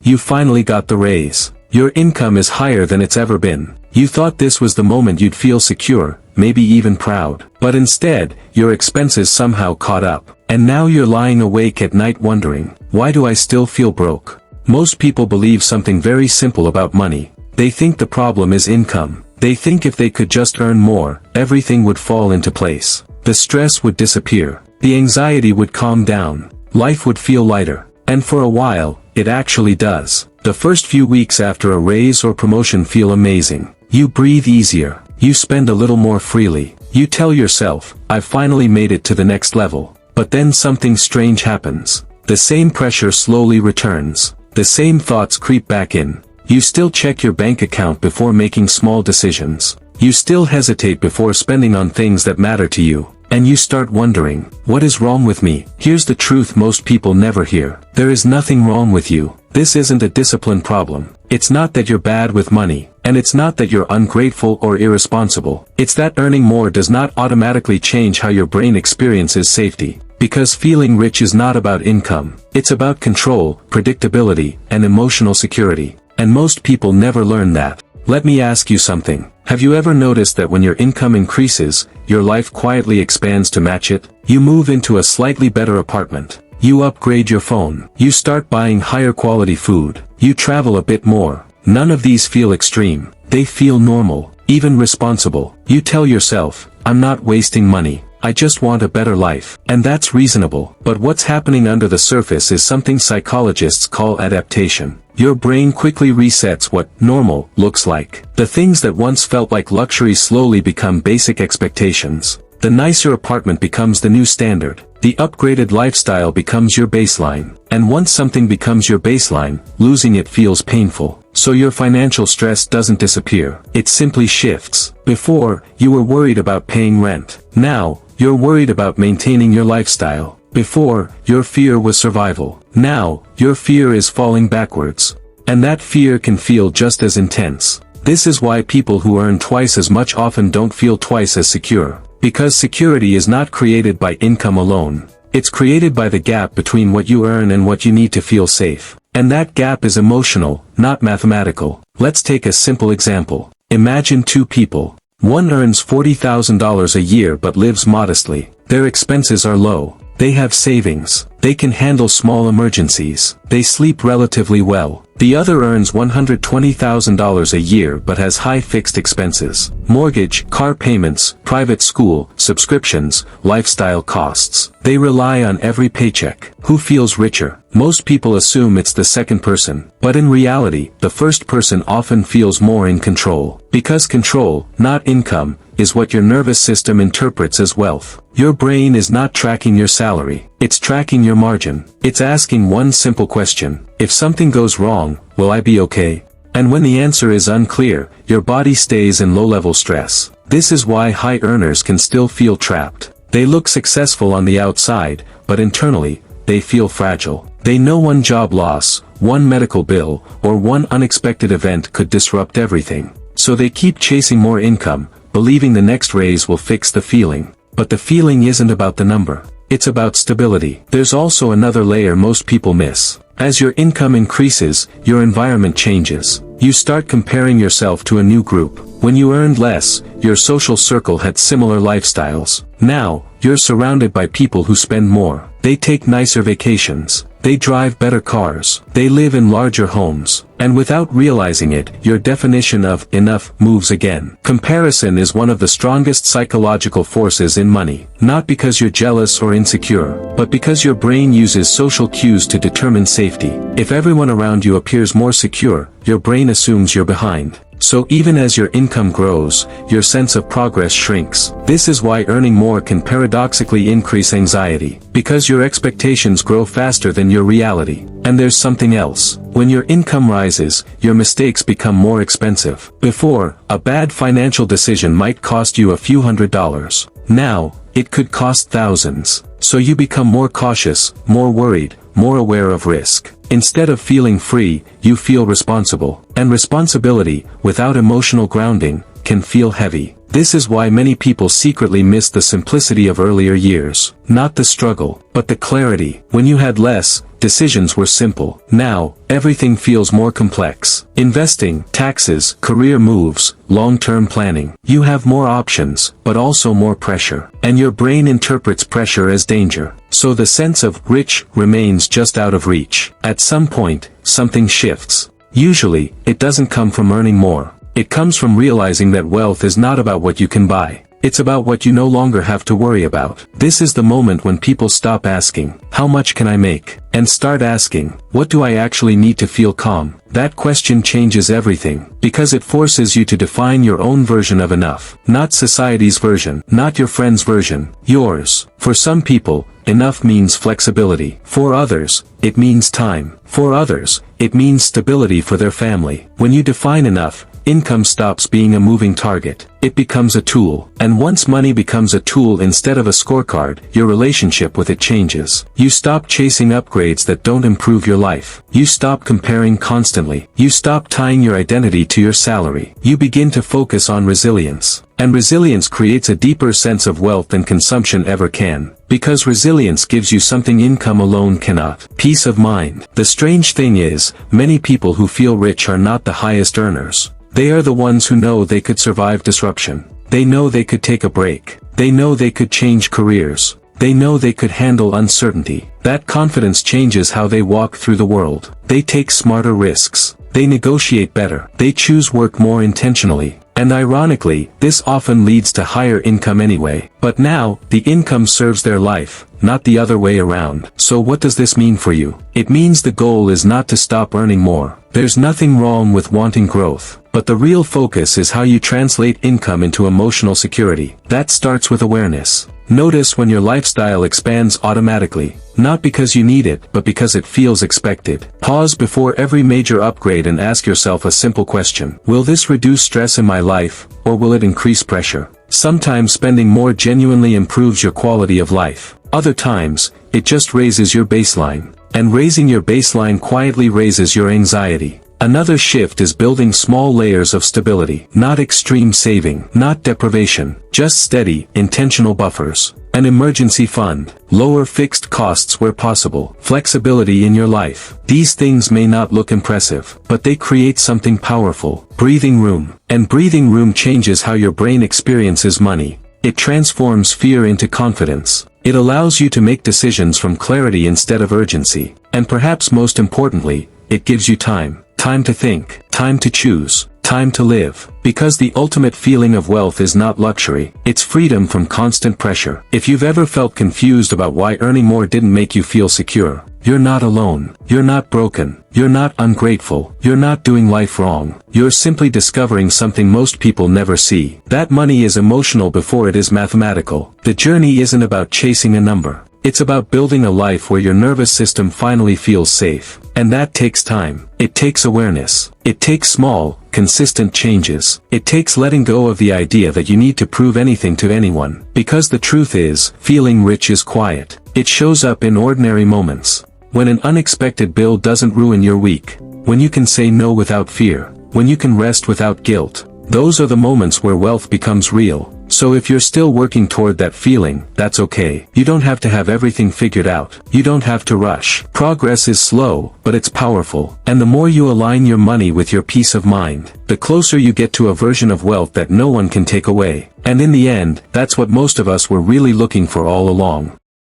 You finally got the raise. Your income is higher than it's ever been. You thought this was the moment you'd feel secure, maybe even proud. But instead, your expenses somehow caught up. And now you're lying awake at night wondering, why do I still feel broke? Most people believe something very simple about money. They think the problem is income. They think if they could just earn more, everything would fall into place. The stress would disappear. The anxiety would calm down. Life would feel lighter. And for a while, it actually does. The first few weeks after a raise or promotion feel amazing. You breathe easier. You spend a little more freely. You tell yourself, I've finally made it to the next level. But then something strange happens. The same pressure slowly returns. The same thoughts creep back in. You still check your bank account before making small decisions. You still hesitate before spending on things that matter to you. And you start wondering, what is wrong with me? Here's the truth most people never hear. There is nothing wrong with you. This isn't a discipline problem. It's not that you're bad with money. And it's not that you're ungrateful or irresponsible. It's that earning more does not automatically change how your brain experiences safety. Because feeling rich is not about income. It's about control, predictability, and emotional security. And most people never learn that. Let me ask you something. Have you ever noticed that when your income increases, your life quietly expands to match it? You move into a slightly better apartment. You upgrade your phone. You start buying higher quality food. You travel a bit more. None of these feel extreme. They feel normal, even responsible. You tell yourself, I'm not wasting money. I just want a better life. And that's reasonable. But what's happening under the surface is something psychologists call adaptation. Your brain quickly resets what normal looks like. The things that once felt like luxury slowly become basic expectations. The nicer apartment becomes the new standard. The upgraded lifestyle becomes your baseline. And once something becomes your baseline, losing it feels painful. So your financial stress doesn't disappear. It simply shifts. Before, you were worried about paying rent. Now, you're worried about maintaining your lifestyle. Before, your fear was survival. Now, your fear is falling backwards. And that fear can feel just as intense. This is why people who earn twice as much often don't feel twice as secure. Because security is not created by income alone. It's created by the gap between what you earn and what you need to feel safe. And that gap is emotional, not mathematical. Let's take a simple example. Imagine two people. One earns $40,000 a year but lives modestly. Their expenses are low. They have savings. They can handle small emergencies. They sleep relatively well. The other earns $120,000 a year but has high fixed expenses. Mortgage, car payments, private school, subscriptions, lifestyle costs. They rely on every paycheck. Who feels richer? Most people assume it's the second person. But in reality, the first person often feels more in control. Because control, not income, is what your nervous system interprets as wealth. Your brain is not tracking your salary. It's tracking your margin. It's asking one simple question. If something goes wrong, will I be okay? And when the answer is unclear, your body stays in low-level stress. This is why high earners can still feel trapped. They look successful on the outside, but internally, they feel fragile. They know one job loss, one medical bill, or one unexpected event could disrupt everything. So they keep chasing more income, believing the next raise will fix the feeling. But the feeling isn't about the number. It's about stability. There's also another layer most people miss. As your income increases, your environment changes. You start comparing yourself to a new group. When you earned less, your social circle had similar lifestyles. Now, you're surrounded by people who spend more. They take nicer vacations. They drive better cars. They live in larger homes. And without realizing it, your definition of enough moves again. Comparison is one of the strongest psychological forces in money. Not because you're jealous or insecure, but because your brain uses social cues to determine safety. If everyone around you appears more secure, your brain assumes you're behind. So even as your income grows, your sense of progress shrinks. This is why earning more can paradoxically increase anxiety. Because your expectations grow faster than your reality. And there's something else. When your income rises, your mistakes become more expensive. Before, a bad financial decision might cost you a few $100s. Now, it could cost thousands. So you become more cautious, more worried, more aware of risk. Instead of feeling free, you feel responsible. And responsibility, without emotional grounding, can feel heavy. This is why many people secretly miss the simplicity of earlier years. Not the struggle, but the clarity. When you had less, decisions were simple. Now, everything feels more complex. Investing, taxes, career moves, long-term planning. You have more options, but also more pressure. And your brain interprets pressure as danger. So the sense of rich remains just out of reach. At some point, something shifts. Usually, it doesn't come from earning more. It comes from realizing that wealth is not about what you can buy. It's about what you no longer have to worry about. This is the moment when people stop asking, how much can I make? And start asking, what do I actually need to feel calm? That question changes everything, because it forces you to define your own version of enough. Not society's version, not your friend's version, yours. For some people, enough means flexibility. For others, it means time. For others, it means stability for their family. When you define enough, income stops being a moving target. It becomes a tool. And once money becomes a tool instead of a scorecard, your relationship with it changes. You stop chasing upgrades that don't improve your life. You stop comparing constantly. You stop tying your identity to your salary. You begin to focus on resilience. And resilience creates a deeper sense of wealth than consumption ever can. Because resilience gives you something income alone cannot. Peace of mind. The strange thing is, many people who feel rich are not the highest earners. They are the ones who know they could survive disruption. They know they could take a break. They know they could change careers. They know they could handle uncertainty. That confidence changes how they walk through the world. They take smarter risks. They negotiate better. They choose work more intentionally. And ironically, this often leads to higher income anyway. But now, the income serves their life, not the other way around. So what does this mean for you? It means the goal is not to stop earning more. There's nothing wrong with wanting growth. But the real focus is how you translate income into emotional security. That starts with awareness. Notice when your lifestyle expands automatically, not because you need it, but because it feels expected. Pause before every major upgrade and ask yourself a simple question. Will this reduce stress in my life, or will it increase pressure? Sometimes spending more genuinely improves your quality of life. Other times, it just raises your baseline. And raising your baseline quietly raises your anxiety. Another shift is building small layers of stability. Not extreme saving, not deprivation, just steady, intentional buffers. An emergency fund, lower fixed costs where possible, flexibility in your life. These things may not look impressive, but they create something powerful. Breathing room. And breathing room changes how your brain experiences money. It transforms fear into confidence. It allows you to make decisions from clarity instead of urgency. And perhaps most importantly, it gives you time. Time to think, time to choose, time to live. Because the ultimate feeling of wealth is not luxury, it's freedom from constant pressure. If you've ever felt confused about why earning more didn't make you feel secure, you're not alone. You're not broken. You're not ungrateful. You're not doing life wrong. You're simply discovering something most people never see. That money is emotional before it is mathematical. The journey isn't about chasing a number. It's about building a life where your nervous system finally feels safe. And that takes time. It takes awareness. It takes small, consistent changes. It takes letting go of the idea that you need to prove anything to anyone. Because the truth is, feeling rich is quiet. It shows up in ordinary moments. When an unexpected bill doesn't ruin your week. When you can say no without fear. When you can rest without guilt. Those are the moments where wealth becomes real. So if you're still working toward that feeling, that's okay. You don't have to have everything figured out. You don't have to rush. Progress is slow, but it's powerful. And the more you align your money with your peace of mind, the closer you get to a version of wealth that no one can take away. And in the end, that's what most of us were really looking for all along.